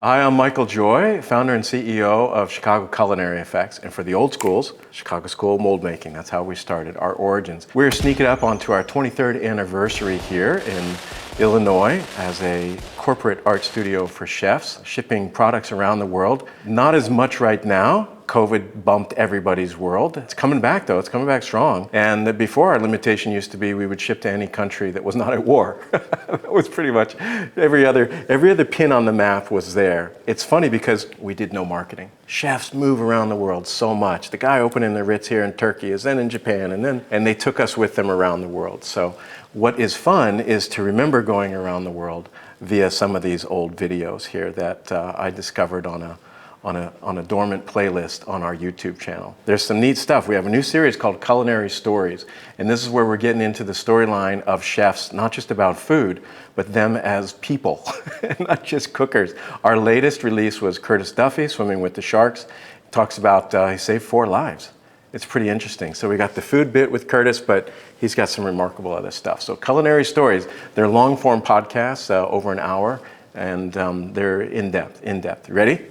Hi, I'm Michael Joy, founder and CEO of Chicago Culinary FX. And for the old schools, Chicago School of Mold Making. That's how we started, our origins. We're sneaking up onto our 23rd anniversary here in Illinois as a corporate art studio for chefs, shipping products around the world. Not as much right now. COVID bumped everybody's world. It's coming back though, it's coming back strong. And before, our limitation used to be we would ship to any country that was not at war. That was pretty much every other pin on the map was there. It's funny because we did no marketing. Chefs move around the world so much. The guy opening the Ritz here in Turkey is then in Japan, and they took us with them around the world. So what is fun is to remember going around the world via some of these old videos here that I discovered on a dormant playlist on our YouTube channel. There's some neat stuff. We have a new series called Culinary Stories, and this is where we're getting into the storyline of chefs, not just about food, but them as people, not just cookers. Our latest release was Curtis Duffy, Swimming with the Sharks. It talks about he saved 4 lives. It's pretty interesting. So we got the food bit with Curtis, but he's got some remarkable other stuff. So Culinary Stories, they're long-form podcasts, over an hour, and they're in-depth. Ready?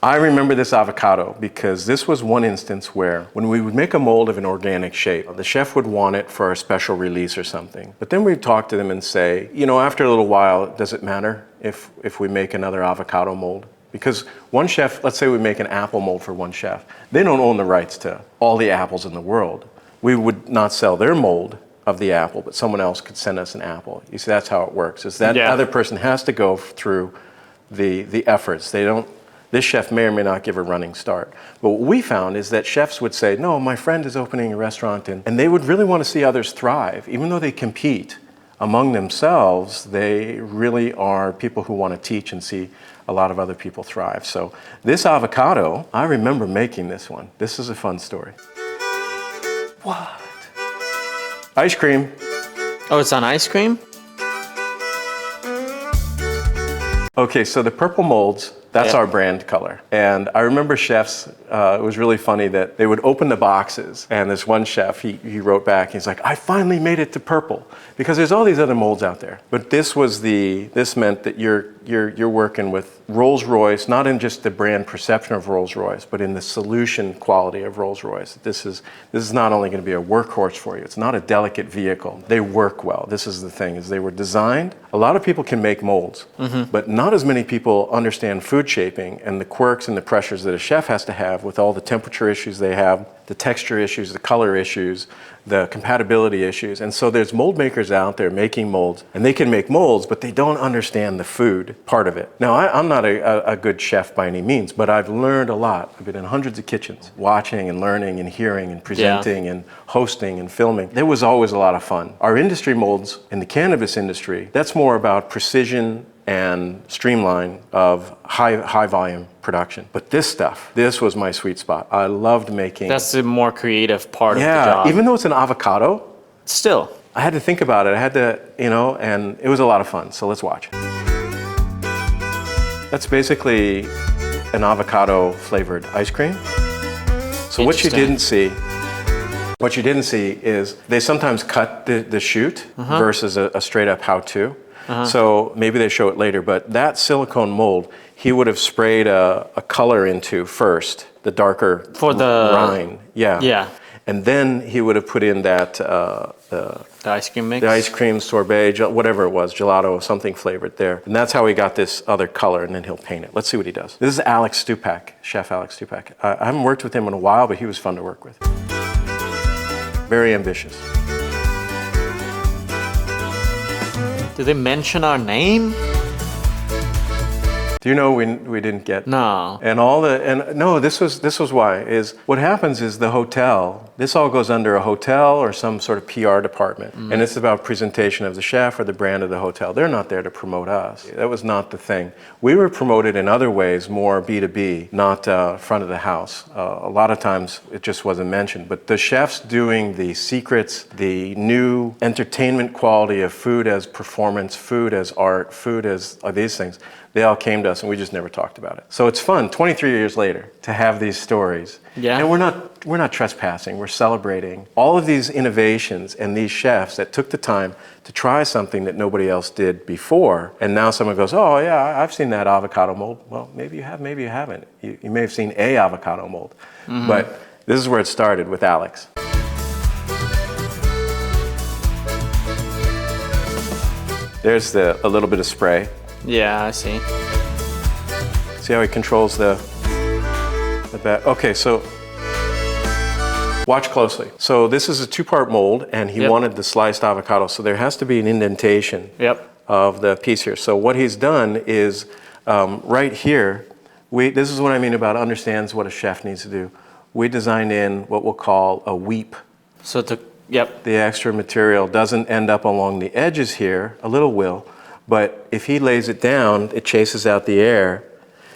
I remember this avocado because this was one instance where when we would make a mold of an organic shape, the chef would want it for a special release or something. But then we'd talk to them and say, you know, after a little while, does it matter if we make another avocado mold? Because one chef, let's say we make an apple mold for one chef, they don't own the rights to all the apples in the world. We would not sell their mold of the apple, but someone else could send us an apple. You see, that's how it works. Is that other person has to go through the efforts. This chef may or may not give a running start. But what we found is that chefs would say, no, my friend is opening a restaurant, and they would really want to see others thrive. Even though they compete among themselves, they really are people who want to teach and see a lot of other people thrive. So this avocado, I remember making this one. This is a fun story. What? Ice cream. Oh, it's on ice cream? Okay, so the purple molds, that's our brand color. And I remember chefs, it was really funny that they would open the boxes, and this one chef, he wrote back, he's like, I finally made it to purple, because there's all these other molds out there. But this meant that you're working with Rolls-Royce, not in just the brand perception of Rolls-Royce, but in the solution quality of Rolls-Royce. This is not only going to be a workhorse for you, it's not a delicate vehicle. They work well. This is the thing, is they were designed. A lot of people can make molds, but not as many people understand food shaping and the quirks and the pressures that a chef has to have with all the temperature issues they have, the texture issues, the color issues, the compatibility issues. And so there's mold makers out there making molds, and they can make molds, but they don't understand the food part of it. Now, I'm not a good chef by any means, but I've learned a lot. I've been in hundreds of kitchens, watching and learning and hearing and presenting and hosting and filming. There was always a lot of fun. Our industry molds in the cannabis industry, that's more about precision and streamline of high volume production. But this was my sweet spot. I loved making. That's the more creative part of the job. Even though it's an avocado, still, I had to think about it. I had to, and it was a lot of fun. So let's watch. That's basically an avocado flavored ice cream. So what you didn't see is they sometimes cut the shoot versus a straight up how-to. So maybe they show it later, but that silicone mold, he would have sprayed a color into first, the darker for the rind. Yeah. And then he would have put in that the ice cream mix, the ice cream sorbet, whatever it was, gelato, something flavored there. And that's how he got this other color, and then he'll paint it. Let's see what he does. This is Alex Stupak, Chef Alex Stupak. I haven't worked with him in a while, but he was fun to work with. Very ambitious. Did they mention our name? Do you know we didn't get? No. This was why is what happens is the hotel. This all goes under a hotel or some sort of PR department, and it's about presentation of the chef or the brand of the hotel. They're not there to promote us. That was not the thing. We were promoted in other ways, more B2B, not front of the house. A lot of times it just wasn't mentioned. But the chefs doing the secrets, the new entertainment quality of food as performance, food as art, food as these things. They all came to us, and we just never talked about it. So it's fun, 23 years later, to have these stories. Yeah. And we're not trespassing, we're celebrating all of these innovations and these chefs that took the time to try something that nobody else did before. And now someone goes, oh yeah, I've seen that avocado mold. Well, maybe you have, maybe you haven't. You may have seen a avocado mold. But this is where it started with Alex. There's a little bit of spray. Yeah, I see. See how he controls the back? Okay, so watch closely. So this is a 2-part mold, and he wanted the sliced avocado, so there has to be an indentation of the piece here. So what he's done is right here, this is what I mean about understands what a chef needs to do. We designed in what we'll call a weep. So the extra material doesn't end up along the edges here, a little will, but if he lays it down, it chases out the air,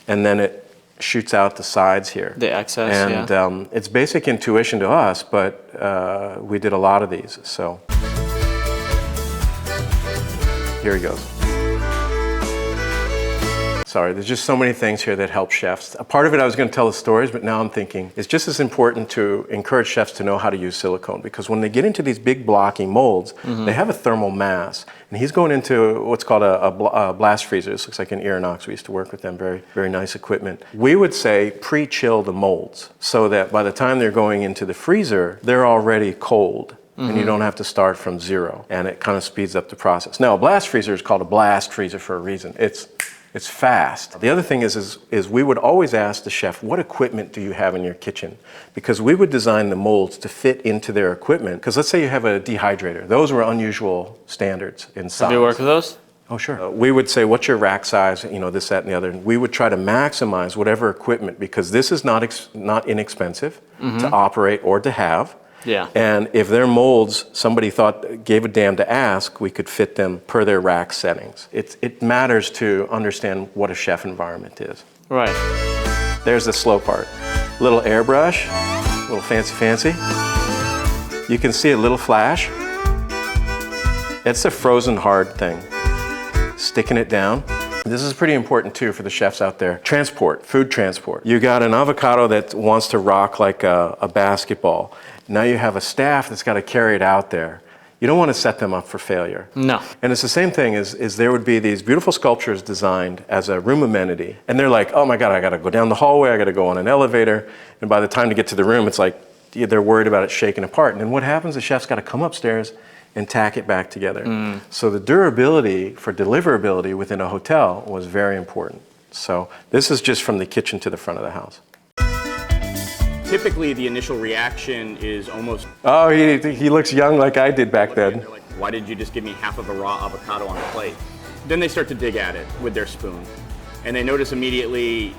and then it shoots out the sides here. The excess, and it's basic intuition to us, but we did a lot of these, so. Here he goes. Sorry, there's just so many things here that help chefs. A part of it I was going to tell the stories, but now I'm thinking it's just as important to encourage chefs to know how to use silicone, because when they get into these big blocky molds, they have a thermal mass. And he's going into what's called a blast freezer. This looks like an Inox. We used to work with them, very, very nice equipment. We would say pre-chill the molds so that by the time they're going into the freezer, they're already cold. And you don't have to start from zero. And it kind of speeds up the process. Now, a blast freezer is called a blast freezer for a reason. It's fast. The other thing is we would always ask the chef, what equipment do you have in your kitchen? Because we would design the molds to fit into their equipment. Because let's say you have a dehydrator. Those were unusual standards in size. Have you worked with those? Oh, sure. We would say, what's your rack size? You know, this, that, and the other. And we would try to maximize whatever equipment, because this is not inexpensive to operate or to have. Yeah. And if their molds, somebody gave a damn to ask, we could fit them per their rack settings. It matters to understand what a chef environment is. Right. There's the slow part. Little airbrush, little fancy. You can see a little flash. It's a frozen hard thing. Sticking it down. This is pretty important too for the chefs out there. Transport, food transport. You got an avocado that wants to rock like a basketball. Now you have a staff that's got to carry it out there. You don't want to set them up for failure. No. And it's the same thing as there would be these beautiful sculptures designed as a room amenity. And they're like, oh my God, I got to go down the hallway, I got to go on an elevator. And by the time to get to the room, it's like they're worried about it shaking apart. And then what happens? The chef's got to come upstairs and tack it back together. So the durability for deliverability within a hotel was very important. So this is just from the kitchen to the front of the house. Typically, the initial reaction is almost... Oh, he looks young like I did back then. They're like, why did you just give me half of a raw avocado on a plate? Then they start to dig at it with their spoon. And they notice immediately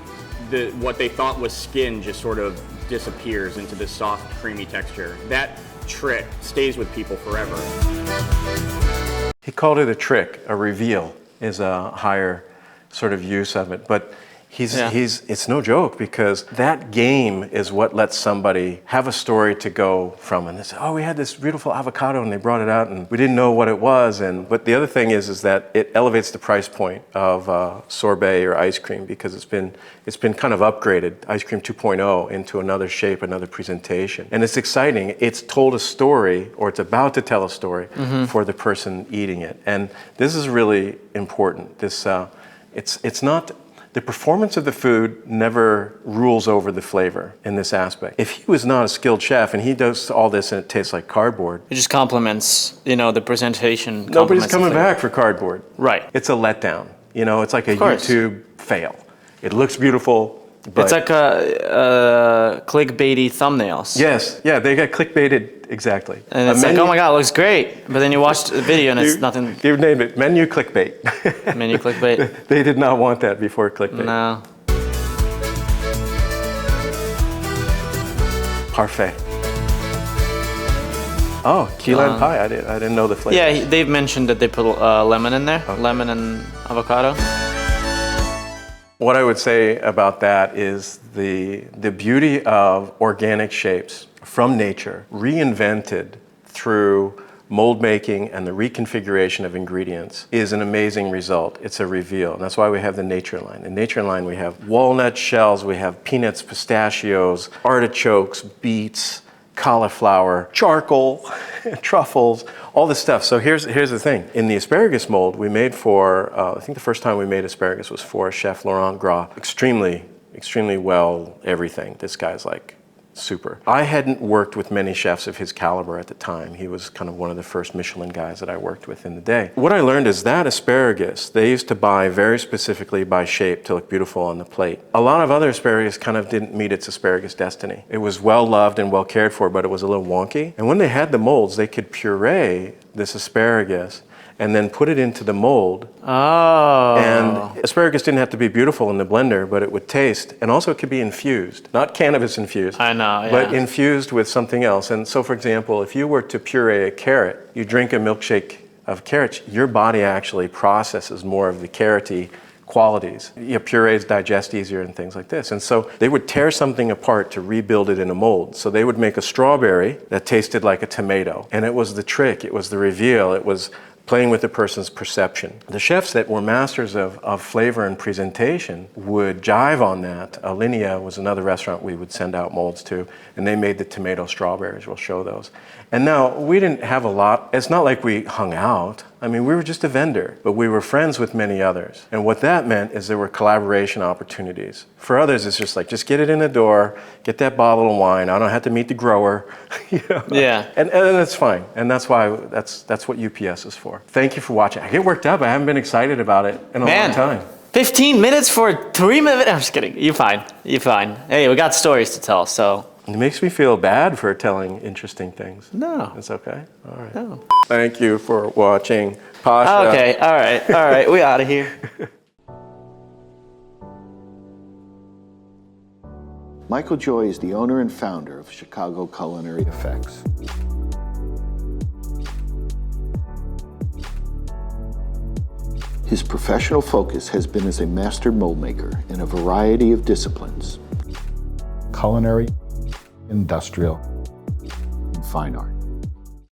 what they thought was skin just sort of disappears into this soft, creamy texture. That trick stays with people forever. He called it a trick. A reveal is a higher sort of use of it. But it's no joke, because that game is what lets somebody have a story to go from. And they say, oh, we had this beautiful avocado and they brought it out and we didn't know what it was. But the other thing is that it elevates the price point of sorbet or ice cream, because it's been kind of upgraded, ice cream 2.0, into another shape, another presentation. And it's exciting. It's told a story, or it's about to tell a story for the person eating it. And this is really important. It's not... The performance of the food never rules over the flavor in this aspect. If he was not a skilled chef and he does all this and it tastes like cardboard... It just complements, the presentation. Nobody's coming back for cardboard. Right. It's a letdown. It's like a YouTube fail. It looks beautiful, but... It's like a clickbaity thumbnails. Yes. Yeah, they got clickbaited, exactly. And it's like, oh my God, it looks great. But then you watch the video and it's nothing... You've named it. Menu clickbait. Menu clickbait. They did not want that before clickbait. No. Parfait. Oh, key lime pie. I didn't know the flavor. Yeah, they've mentioned that they put lemon in there. Okay. Lemon and avocado. What I would say about that is the beauty of organic shapes from nature, reinvented through mold making and the reconfiguration of ingredients is an amazing result. It's a reveal. And that's why we have the nature line. In nature line, we have walnut shells, we have peanuts, pistachios, artichokes, beets, cauliflower, charcoal, truffles, all this stuff. So here's the thing. In the asparagus mold we made for, I think the first time we made asparagus was for Chef Laurent Gras. Extremely well everything. This guy's like super. I hadn't worked with many chefs of his caliber at the time. He was kind of one of the first Michelin guys that I worked with in the day. What I learned is that asparagus, they used to buy very specifically by shape to look beautiful on the plate. A lot of other asparagus kind of didn't meet its asparagus destiny. It was well loved and well cared for, but it was a little wonky. And when they had the molds, they could puree this asparagus and then put it into the mold. Oh. And asparagus didn't have to be beautiful in the blender, but it would taste, and also it could be infused. Not cannabis infused. I know, yeah. But infused with something else. And so, for example, if you were to puree a carrot, you drink a milkshake of carrots, your body actually processes more of the carroty qualities. Purees digest easier and things like this. And so they would tear something apart to rebuild it in a mold. So they would make a strawberry that tasted like a tomato. And it was the trick, it was the reveal, it was playing with the person's perception. The chefs that were masters of flavor and presentation would jive on that. Alinea was another restaurant we would send out molds to, and they made the tomato strawberries. We'll show those. And now, we didn't have a lot. It's not like we hung out. I mean, we were just a vendor, but we were friends with many others. And what that meant is there were collaboration opportunities. For others, it's just like, just get it in the door, get that bottle of wine. I don't have to meet the grower. You know? Yeah. And that's fine. And that's why, that's what UPS is for. Thank you for watching. I get worked up. I haven't been excited about it in a long time. 15 minutes for 3 minutes? I'm just kidding. You're fine. You're fine. Hey, we got stories to tell, so. It makes me feel bad for telling interesting things. No. It's okay? All right. No. Thank you for watching. Pasha. Okay, all right. We out of here. Michael Joy is the owner and founder of Chicago Culinary FX. His professional focus has been as a master mold maker in a variety of disciplines: culinary, industrial, and fine art.